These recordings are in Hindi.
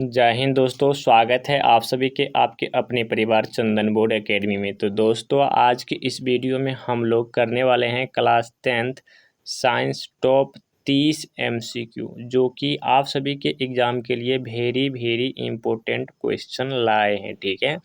जय हिंद दोस्तों, स्वागत है आप सभी के आपके अपने परिवार चंदन बोर्ड एकेडमी में। तो दोस्तों, आज की इस वीडियो में हम लोग करने वाले हैं class 10th science top 30 MCQ, जो कि आप सभी के एग्ज़ाम के लिए वेरी इम्पोर्टेंट क्वेश्चन लाए हैं। ठीक है,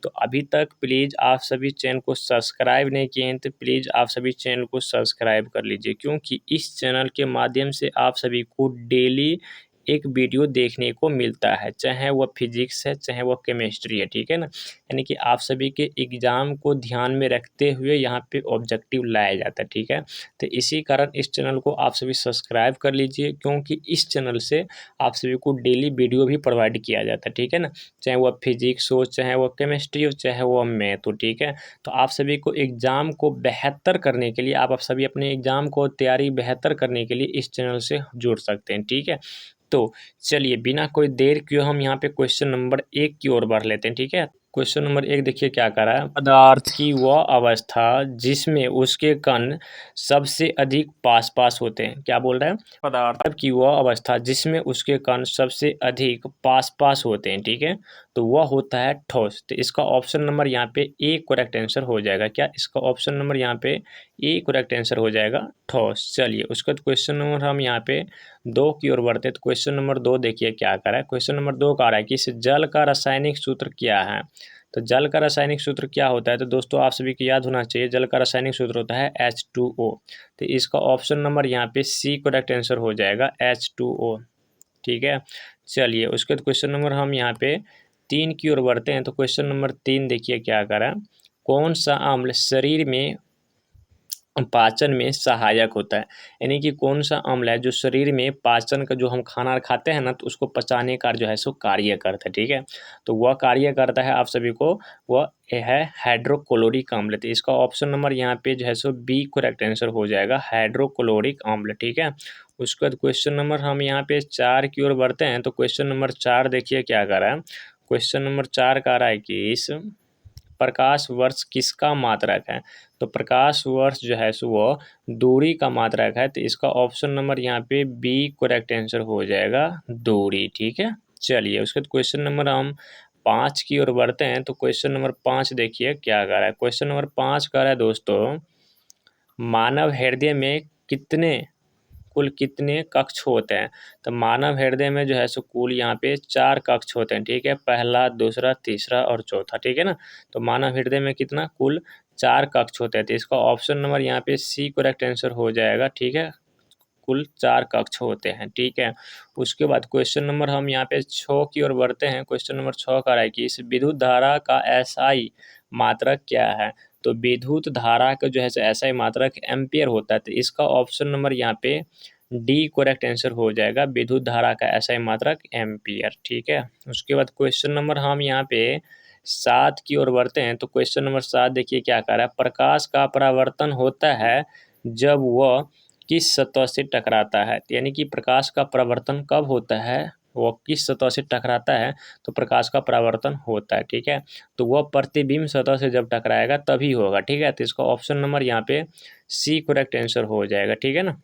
तो अभी तक प्लीज़ आप सभी चैनल को सब्सक्राइब नहीं किए हैं तो प्लीज़ आप सभी चैनल को सब्सक्राइब कर लीजिए, क्योंकि इस चैनल के माध्यम से आप सभी को डेली एक वीडियो देखने को मिलता है, चाहे वह फिजिक्स है चाहे वह केमिस्ट्री है। ठीक है ना, यानी कि आप सभी के एग्ज़ाम को ध्यान में रखते हुए यहाँ पे ऑब्जेक्टिव लाया जाता है। ठीक है, तो इसी कारण इस चैनल को आप सभी सब्सक्राइब कर लीजिए, क्योंकि इस चैनल से आप सभी को डेली वीडियो भी प्रोवाइड किया जाता है। ठीक है ना, चाहे वह फिजिक्स हो, चाहे वह केमिस्ट्री हो, चाहे वह मैथ हो। ठीक है, तो आप सभी को एग्ज़ाम को बेहतर करने के लिए आप सभी अपने एग्ज़ाम को तैयारी बेहतर करने के लिए इस चैनल से जुड़ सकते हैं। ठीक है, तो चलिए बिना कोई देर किए हम यहाँ पे क्वेश्चन नंबर 1 की ओर बढ़ लेते हैं। ठीक है, क्वेश्चन नंबर 1 देखिए क्या कर रहा है। पदार्थ की वह अवस्था जिसमें उसके कण सबसे अधिक पास होते हैं। क्या बोल रहा है? पदार्थ की वह अवस्था जिसमें उसके कण सबसे अधिक पास होते हैं। ठीक है, तो वह होता है ठोस। तो इसका ऑप्शन नंबर यहाँ पे ए करेक्ट आंसर हो जाएगा। क्या इसका ऑप्शन नंबर यहाँ पे ए करेक्ट आंसर हो जाएगा, ठोस। चलिए उसका क्वेश्चन नंबर हम यहाँ पे 2 की ओर बढ़ते हैं। तो क्वेश्चन नंबर 2 देखिए क्या कर रहा है। क्वेश्चन नंबर 2 का आ रहा है कि इस जल का रासायनिक सूत्र क्या है। तो जल का रासायनिक सूत्र क्या होता है, तो दोस्तों आप सभी को याद होना चाहिए, जल का रासायनिक सूत्र होता है H2O। तो इसका ऑप्शन नंबर यहाँ पे सी करेक्ट आंसर हो जाएगा, H2O। ठीक है, चलिए उसके बाद क्वेश्चन नंबर हम यहाँ पे 3 की ओर बढ़ते हैं। तो क्वेश्चन नंबर 3 देखिए क्या कर रहा है। कौन सा अम्ल शरीर में पाचन में सहायक होता है, यानी कि कौन सा अम्ल है जो शरीर में पाचन का, जो हम खाना खाते हैं ना, तो उसको पचाने का जो है सो कार्य करता है। ठीक है, तो वह कार्य करता है आप सभी को, वह है हाइड्रोक्लोरिक अम्ल। तो इसका ऑप्शन नंबर यहाँ पे जो है सो बी करेक्ट आंसर हो जाएगा, हाइड्रोक्लोरिक अम्ल। ठीक है, उसके बाद क्वेश्चन नंबर हम यहाँ पे 4 की ओर बढ़ते हैं। तो क्वेश्चन नंबर 4 देखिए क्या कर रहा है। क्वेश्चन नंबर 4 का रहा है कि इस प्रकाश वर्ष किसका मात्रक है। तो प्रकाश वर्ष जो है सो वो दूरी का मात्रक है। तो इसका ऑप्शन नंबर यहाँ पे बी करेक्ट आंसर हो जाएगा, दूरी। ठीक है, चलिए उसके बाद क्वेश्चन नंबर हम 5 की ओर बढ़ते हैं। तो क्वेश्चन नंबर 5 देखिए क्या कर रहा है। क्वेश्चन नंबर 5 कर रहा है दोस्तों, मानव हृदय में कुल कितने कक्ष होते हैं। तो मानव हृदय में जो है सो कुल यहाँ पे 4 कक्ष होते हैं। ठीक है, पहला, दूसरा, तीसरा और चौथा। ठीक है ना, तो मानव हृदय में कितना, कुल 4 कक्ष होते हैं। तो इसका ऑप्शन नंबर यहाँ पे सी करेक्ट आंसर हो जाएगा। ठीक है, कुल 4 कक्ष होते हैं। ठीक है, उसके बाद क्वेश्चन नंबर हम यहाँ पे 6 की ओर बढ़ते हैं। क्वेश्चन नंबर 6 का है कि इस विद्युत धारा का एसआई मात्रक क्या है। तो विद्युत धारा का जो है एसआई मात्रक एम्पियर होता है। तो इसका ऑप्शन नंबर यहाँ पे डी करेक्ट आंसर हो जाएगा, विद्युत धारा का एसआई मात्रक एम्पियर। ठीक है, उसके बाद क्वेश्चन नंबर हम यहाँ पे 7 की ओर बढ़ते हैं। तो क्वेश्चन नंबर 7 देखिए क्या कर रहा है। प्रकाश का परावर्तन होता है जब वह किस सतह से टकराता है, यानी कि प्रकाश का परावर्तन कब होता है, वह किस सतह से टकराता है तो प्रकाश का परावर्तन होता है। ठीक है, तो वह प्रतिबिंब सतह से जब टकराएगा तभी होगा। ठीक है, तो इसका ऑप्शन नंबर यहाँ पे सी करेक्ट आंसर हो जाएगा। ठीक है ना,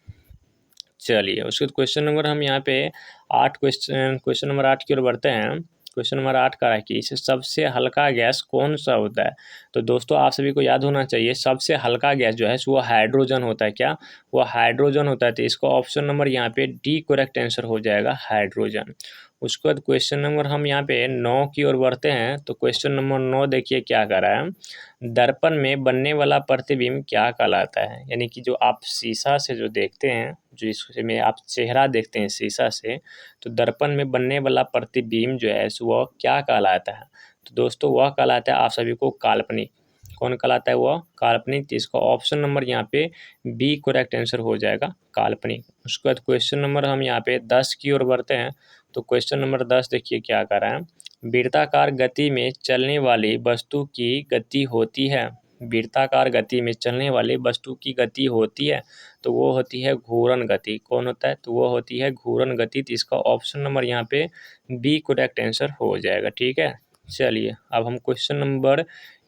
चलिए उसके बाद क्वेश्चन नंबर हम यहाँ पे क्वेश्चन नंबर 8 की ओर बढ़ते हैं। क्वेश्चन नंबर 8 का है कि इसे सबसे हल्का गैस कौन सा होता है। तो दोस्तों आप सभी को याद होना चाहिए, सबसे हल्का गैस जो है वो हाइड्रोजन होता है। क्या, वो हाइड्रोजन होता है। तो इसका ऑप्शन नंबर यहाँ पे डी करेक्ट आंसर हो जाएगा, हाइड्रोजन। उसके बाद क्वेश्चन नंबर हम यहाँ पे 9 की ओर बढ़ते हैं। तो क्वेश्चन नंबर 9 देखिए क्या कर रहा है। दर्पण में बनने वाला प्रतिबिंब क्या कहलाता है, यानी कि जो आप शीशा से जो देखते हैं, जो इसमें आप चेहरा देखते हैं शीशा से, तो दर्पण में बनने वाला प्रतिबिंब जो है वह क्या कहलाता है। तो दोस्तों वह कहलाता है आप सभी को काल्पनिक। कौन कहलाता है, वह काल्पनिक। तो इसका ऑप्शन नंबर यहाँ पे बी करेक्ट आंसर हो जाएगा, काल्पनिक। उसके बाद क्वेश्चन नंबर हम यहाँ पे 10 की ओर बढ़ते हैं। तो क्वेश्चन नंबर 10 देखिए क्या कर रहा है। वृत्ताकार गति में चलने वाली वस्तु की गति होती है, वृत्ताकार गति में चलने वाली वस्तु की गति होती है, तो वो होती है घूर्णन गति। कौन होता है, तो वो होती है घूर्णन गति। तो इसका ऑप्शन नंबर यहाँ पे बी करेक्ट आंसर हो जाएगा। ठीक है, चलिए अब हम क्वेश्चन नंबर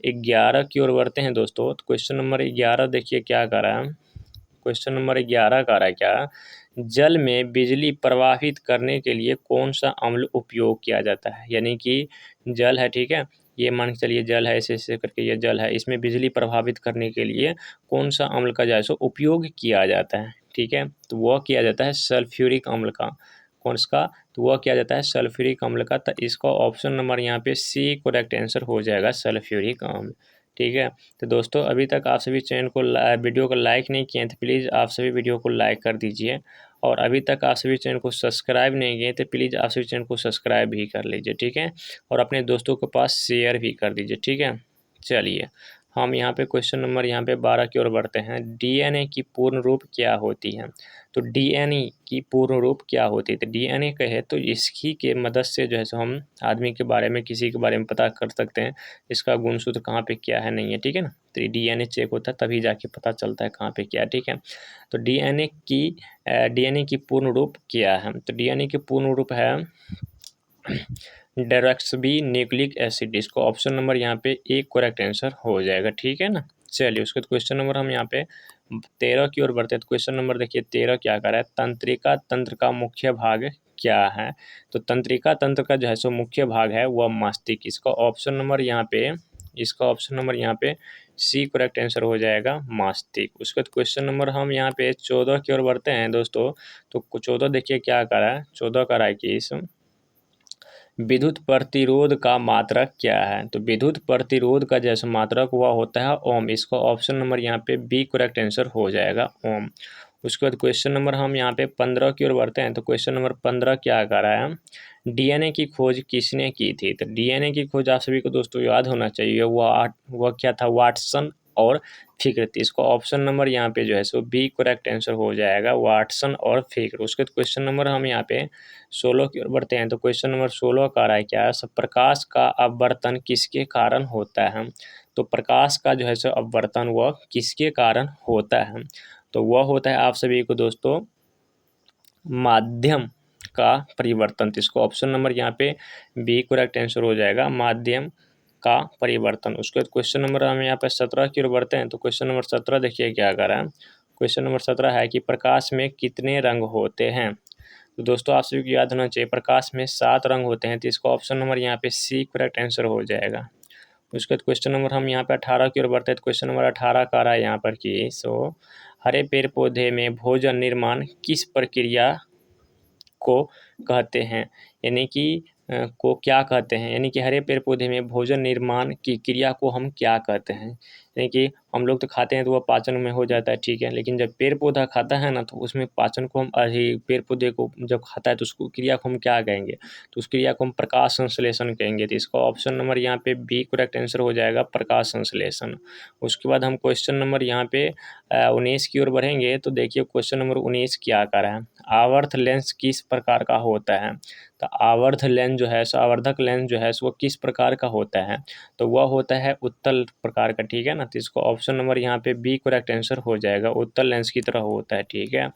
11 की ओर बढ़ते हैं दोस्तों। तो क्वेश्चन नंबर 11 देखिए क्या कर रहा है। क्वेश्चन नंबर 11 का रहा है क्या जल में बिजली प्रवाहित करने के लिए कौन सा अम्ल उपयोग किया जाता है। यानी कि जल है, ठीक है, ये मान के चलिए जल है, ऐसे ऐसे करके ये जल है, इसमें बिजली प्रभावित करने के लिए कौन सा अम्ल का जो है सो उपयोग किया जाता है, ठीक है। तो वह किया जाता है सल्फ्यूरिक अम्ल का। कौन सा? तो वह किया जाता है सल्फ्यूरिक अम्ल का। तो इसका ऑप्शन नंबर यहाँ पे सी करेक्ट आंसर हो जाएगा, सल्फ्यूरिक अम्ल, ठीक है। तो दोस्तों अभी तक आप सभी चैनल को वीडियो को लाइक नहीं किए तो प्लीज़ आप सभी वीडियो को लाइक कर दीजिए, और अभी तक आप सभी चैनल को सब्सक्राइब नहीं किए तो प्लीज़ आप सभी चैनल को सब्सक्राइब भी कर लीजिए, ठीक है, और अपने दोस्तों के पास शेयर भी कर दीजिए, ठीक है। चलिए हम यहाँ पे क्वेश्चन नंबर यहाँ पे 12 की ओर बढ़ते हैं। डीएनए की पूर्ण रूप क्या होती है। तो डीएनए की पूर्ण रूप क्या होती है। तो डीएनए कहे तो इसकी के मदद से जो है सो हम आदमी के बारे में, किसी के बारे में पता कर सकते हैं इसका गुणसूत्र कहाँ पे क्या है, नहीं है, ठीक है ना। तो डीएनए चेक होता है तभी जाके पता चलता है कहाँ पे क्या है, ठीक है। तो डीएनए की पूर्ण रूप क्या है। तो डीएनए की पूर्ण रूप है डेरोक्सी न्यूक्लिक एसिड। इसको ऑप्शन नंबर यहाँ पे एक करेक्ट आंसर हो जाएगा, ठीक है ना। चलिए उसके बाद क्वेश्चन नंबर हम यहाँ पे 13 की ओर बढ़ते हैं। तो क्वेश्चन नंबर देखिए 13 क्या कर रहा है, तंत्रिका तंत्र का मुख्य भाग क्या है। तो तंत्रिका तंत्र का जो है सो मुख्य भाग है वह मस्तिष्क। इसका ऑप्शन नंबर यहाँ पे सी करेक्ट आंसर हो जाएगा, मस्तिष्क। उसके बाद क्वेश्चन नंबर हम यहाँ पे 14 की ओर बढ़ते हैं दोस्तों। तो 14 देखिए क्या कर रहा है, 14 कर रहा है कि इस विद्युत प्रतिरोध का मात्रक क्या है। तो विद्युत प्रतिरोध का जैसा मात्रक हुआ होता है ओम। इसका ऑप्शन नंबर यहाँ पे बी करेक्ट आंसर हो जाएगा, ओम। उसके बाद क्वेश्चन नंबर हम यहाँ पे 15 की ओर बढ़ते हैं। तो क्वेश्चन नंबर 15 क्या कर रहा है, डीएनए की खोज किसने की थी। तो डीएनए की खोज आप सभी को दोस्तों याद होना चाहिए, वह क्या था, वाटसन और फिक्र थी। इसको ऑप्शन नंबर यहाँ पे जो है सो बी करेक्ट आंसर हो जाएगा, वाटसन और फिक्र। उसके बाद क्वेश्चन नंबर हम यहाँ पे 16 की ओर बढ़ते हैं। तो क्वेश्चन नंबर 16 का रहा है क्या, प्रकाश का अपवर्तन किसके कारण होता है। तो प्रकाश का जो है सो अपवर्तन वह किसके कारण होता है। तो वह होता है आप सभी को दोस्तों माध्यम का परिवर्तन। तो इसको ऑप्शन नंबर यहाँ पे बी करेक्ट आंसर हो जाएगा, माध्यम का परिवर्तन। उसके बाद क्वेश्चन नंबर हम यहाँ पे 17 की ओर बढ़ते हैं। तो क्वेश्चन नंबर 17 देखिए क्या कर रहा है, क्वेश्चन नंबर 17 है कि प्रकाश में कितने रंग होते हैं। तो दोस्तों आप सभी को याद होना चाहिए प्रकाश में 7 रंग होते हैं। तो इसका ऑप्शन नंबर यहाँ पे सी करेक्ट आंसर हो जाएगा। उसके बाद क्वेश्चन नंबर हम यहाँ पे 18 की ओर बढ़ते हैं। तो क्वेश्चन नंबर 18 का रहा है यहाँ पर कि हरे पेड़ पौधे में भोजन निर्माण किस प्रक्रिया को कहते हैं। यानी कि को क्या कहते हैं, यानी कि हरे पेड़ पौधे में भोजन निर्माण की क्रिया को हम क्या कहते हैं। यानी कि हम लोग तो खाते हैं तो वह पाचन में हो जाता है, ठीक है, लेकिन जब पेड़ पौधा खाता है ना तो उसमें पाचन को हम पेड़ पौधे को जब खाता है तो उसको क्रिया को हम क्या कहेंगे, तो उस क्रिया को हम प्रकाश संश्लेषण कहेंगे। तो इसका ऑप्शन नंबर यहाँ पे बी करेक्ट आंसर हो जाएगा, प्रकाश संश्लेषण। उसके बाद हम क्वेश्चन नंबर यहाँ पे 19 की ओर बढ़ेंगे। तो देखिए क्वेश्चन नंबर 19 क्या कर रहा है, आवर्त लेंस किस प्रकार का होता है। तो आवर्त लेंस जो है, आवर्धक लेंस जो है वो किस प्रकार का होता है। तो वह होता है उत्तल प्रकार का, ठीक है ना। तो इसको ऑप्शन नंबर यहाँ पे बी करेक्ट आंसर हो जाएगा, उत्तल लेंस की तरह होता है, ठीक है।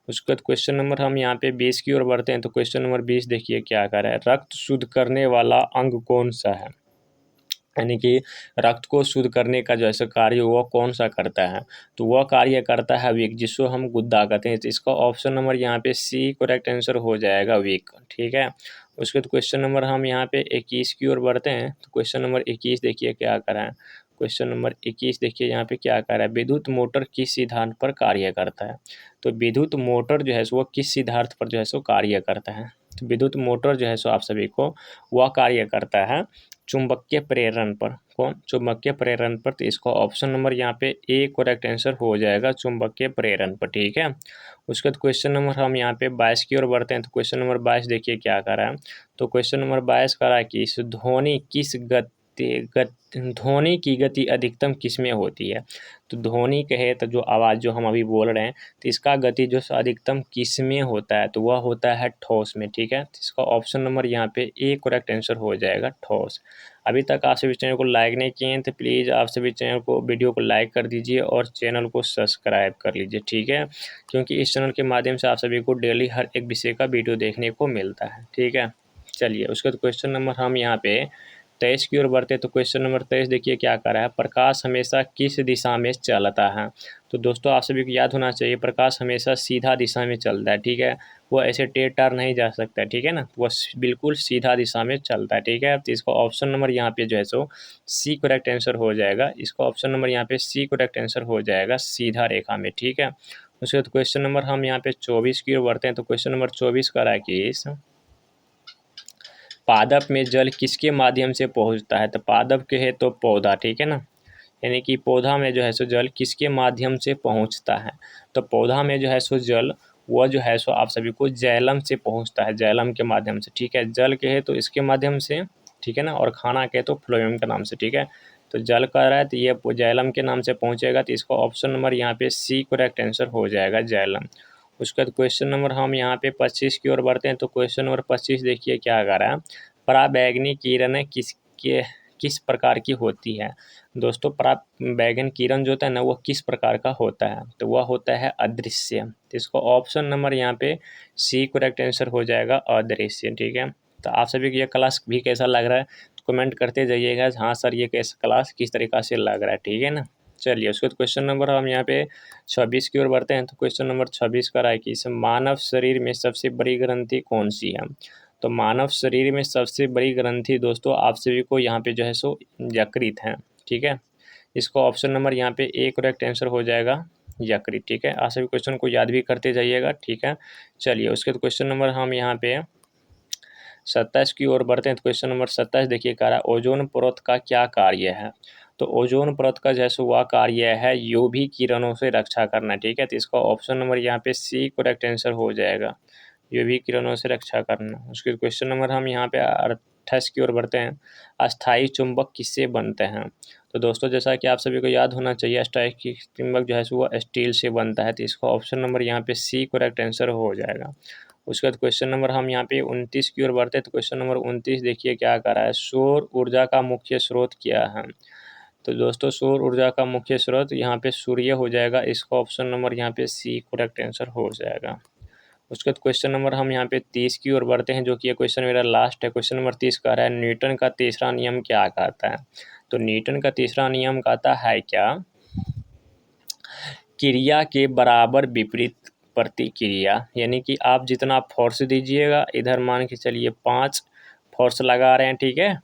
उसके बाद क्वेश्चन नंबर हम यहाँ पे 20 की ओर बढ़ते हैं। तो क्वेश्चन नंबर 20 देखिए क्या कर रहा है, रक्त शुद्ध करने वाला अंग कौन सा है। यानी कि रक्त को शुद्ध करने का जो ऐसा कार्य वह कौन सा करता है। तो वह कार्य करता है विक, जिसको हम गुद्दा कहते हैं। तो इसका ऑप्शन नंबर यहाँ पे सी करेक्ट आंसर हो जाएगा, विक, ठीक है। उसके बाद क्वेश्चन नंबर हम यहाँ पे 21 की ओर बढ़ते हैं। तो क्वेश्चन नंबर 21 देखिए क्या कर रहा है, क्वेश्चन नंबर 21 देखिए यहाँ पे क्या कर रहा है, विद्युत मोटर किस सिद्धांत पर कार्य करता है। तो विद्युत मोटर जो है वो किस सिद्धांत पर जो है सो कार्य करता है। तो विद्युत मोटर जो है सो आप सभी को वह कार्य करता है चुंबकीय प्रेरण पर। कौन, चुंबकीय प्रेरण पर। तो इसका ऑप्शन नंबर यहाँ पे ए करेक्ट आंसर हो जाएगा, चुंबकीय प्रेरण पर, ठीक है। उसके बाद क्वेश्चन नंबर हम यहाँ पे 22 की ओर बढ़ते हैं। तो क्वेश्चन नंबर 22 देखिए क्या कर रहा है। तो क्वेश्चन नंबर 22 कर रहा है कि इस ध्वनि की गति अधिकतम किस में होती है। तो ध्वनि कहे तो जो आवाज़ जो हम अभी बोल रहे हैं तो इसका गति जो अधिकतम किस में होता है। तो वह होता है ठोस में, ठीक है। तो इसका ऑप्शन नंबर यहाँ पे ए करेक्ट आंसर हो जाएगा, ठोस। अभी तक आप सभी चैनल को लाइक नहीं किए हैं तो प्लीज़ आप सभी चैनल को वीडियो को लाइक कर दीजिए और चैनल को सब्सक्राइब कर लीजिए, ठीक है, क्योंकि इस चैनल के माध्यम से आप सभी को डेली हर एक विषय का वीडियो देखने को मिलता है, ठीक है। चलिए उसके बाद क्वेश्चन नंबर हम यहाँ पे 23 की ओर बढ़ते हैं तो क्वेश्चन नंबर 23 देखिए क्या कर रहा है, प्रकाश हमेशा किस दिशा में चलता है। तो दोस्तों आप सभी को याद होना चाहिए, प्रकाश हमेशा सीधा दिशा में चलता है, ठीक है, वो ऐसे टेढ़ टाढ़ नहीं जा सकता, ठीक है ना, वो बिल्कुल सीधा दिशा में चलता है, ठीक है। तो इसका ऑप्शन नंबर यहाँ पे जो है सो सी करेक्ट आंसर हो जाएगा। इसका ऑप्शन नंबर यहाँ पे सी करेक्ट आंसर हो जाएगा, सीधा रेखा में, ठीक है। उसके बाद क्वेश्चन नंबर हम यहाँ पे 24 की ओर बढ़ते हैं तो क्वेश्चन नंबर 24 का रहा है कि पादप में जल किसके माध्यम से पहुंचता है। तो पादप के है तो पौधा, ठीक है ना, यानी कि पौधा में जो है सो जल किसके माध्यम से पहुंचता है। तो पौधा में जो है सो जल वह जो है सो आप सभी को जाइलम से पहुंचता है, जाइलम के माध्यम से, ठीक है। जल के है तो इसके माध्यम से, ठीक है ना, और खाना के तो फ्लोएम के नाम से, ठीक है। तो जल का रहा है तो ये जाइलम के नाम से पहुंचेगा, तो इसका ऑप्शन नंबर यहाँ पे सी करेक्ट आंसर हो जाएगा, जाइलम। उसके बाद क्वेश्चन नंबर हम यहाँ पे 25 की ओर बढ़ते हैं तो क्वेश्चन नंबर 25 देखिए क्या कर रहा है, पराबैंगनी किरणें किस प्रकार की होती है। दोस्तों पराबैंगनी किरण जो होता है ना वो किस प्रकार का होता है, तो वह होता है अदृश्य। तो इसको ऑप्शन नंबर यहाँ पे सी करेक्ट आंसर हो जाएगा, अदृश्य, ठीक है। तो आप सभी को यह क्लास भी कैसा लग रहा है तो कमेंट करते जाइएगा, हाँ सर ये कैसा क्लास किस तरीक़ा से लग रहा है, ठीक है ना। चलिए उसके बाद क्वेश्चन नंबर हम यहाँ पे 26 की ओर बढ़ते हैं तो क्वेश्चन नंबर 26 का रहा है कि मानव शरीर में सबसे बड़ी ग्रंथि कौन सी है। तो मानव शरीर में सबसे बड़ी ग्रंथि दोस्तों आप सभी को यहाँ पे जो है सो यकृत है, ठीक है। इसको ऑप्शन नंबर यहाँ पे ए करेक्ट आंसर हो जाएगा, यकृत, ठीक है। आप सभी क्वेश्चन को याद भी करते जाइएगा, ठीक है। चलिए उसके बाद क्वेश्चन नंबर हम यहाँ पे 27 की ओर बढ़ते हैं तो क्वेश्चन नंबर 27 देखिए कह रहा है ओजोन परत का क्या कार्य है। तो ओजोन परत का जैसे वह कार्य है यूवी किरणों से रक्षा करना, ठीक है। तो इसका ऑप्शन नंबर यहाँ पे सी करेक्ट आंसर हो जाएगा, यूवी किरणों से रक्षा करना। उसके क्वेश्चन नंबर हम यहाँ पे 28 की ओर बढ़ते हैं, अस्थायी चुंबक किससे बनते हैं। तो दोस्तों जैसा कि आप सभी को याद होना चाहिए, अस्थायी चुंबक जो है वो स्टील से बनता है, तो इसका ऑप्शन नंबर यहाँ पे सी करेक्ट आंसर हो जाएगा। उसके बाद क्वेश्चन नंबर हम यहाँ पे 29 की ओर बढ़ते हैं तो क्वेश्चन नंबर 29 देखिए क्या कर रहा है, सौर ऊर्जा का मुख्य स्रोत क्या है। तो दोस्तों सौर ऊर्जा का मुख्य स्रोत यहाँ पे सूर्य हो जाएगा, इसका ऑप्शन नंबर यहाँ पे सी करेक्ट आंसर हो जाएगा। उसके बाद क्वेश्चन नंबर हम यहाँ पे 30 की ओर बढ़ते हैं जो कि ये क्वेश्चन मेरा लास्ट है। क्वेश्चन नंबर 30 कह रहा है न्यूटन का तीसरा नियम क्या कहता है। तो न्यूटन का तीसरा नियम कहता है क्या, क्रिया के बराबर विपरीत प्रतिक्रिया, यानी कि आप जितना फोर्स दीजिएगा, इधर मान के चलिए 5 फोर्स लगा रहे हैं, ठीक है,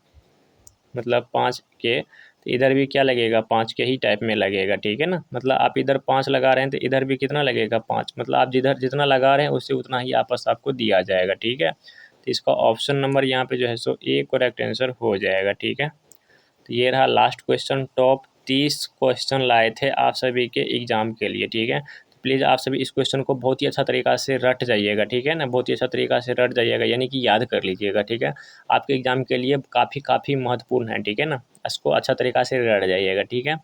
मतलब 5 के, तो इधर भी क्या लगेगा 5 के ही टाइप में लगेगा, ठीक है ना। मतलब आप इधर 5 लगा रहे हैं तो इधर भी कितना लगेगा 5, मतलब आप जिधर जितना लगा रहे हैं उससे उतना ही आपस आपको दिया जाएगा, ठीक है। तो इसका ऑप्शन नंबर यहाँ पे जो है सो ए करेक्ट आंसर हो जाएगा, ठीक है। तो ये रहा लास्ट क्वेश्चन, टॉप 30 क्वेश्चन लाए थे आप सभी के एग्जाम के लिए, ठीक है। तो प्लीज़ आप सभी इस क्वेश्चन को बहुत ही अच्छा तरीका से रट जाइएगा, ठीक है ना, बहुत ही अच्छा तरीका से रट जाइएगा, यानी कि याद कर लीजिएगा, ठीक है। आपके एग्जाम के लिए काफ़ी महत्वपूर्ण है, ठीक है ना, इसको अच्छा तरीका से रट जाइएगा, ठीक है।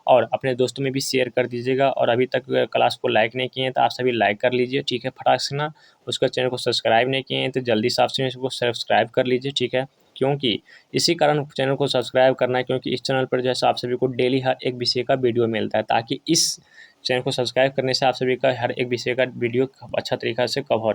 और अपने दोस्तों में भी शेयर कर दीजिएगा, और अभी तक क्लास को लाइक नहीं किए हैं तो आप सभी लाइक कर लीजिए, ठीक है, फटाक से ना। उसका चैनल को सब्सक्राइब नहीं किए हैं तो जल्दी से आप सभी इसको सब्सक्राइब कर लीजिए, ठीक है। क्योंकि इसी कारण चैनल को सब्सक्राइब करना है, क्योंकि इस चैनल पर जैसे आप सभी को डेली हर एक विषय का वीडियो मिलता है, ताकि इस चैनल को सब्सक्राइब करने से आप सभी का हर एक विषय का वीडियो अच्छा तरीक़ा से कवर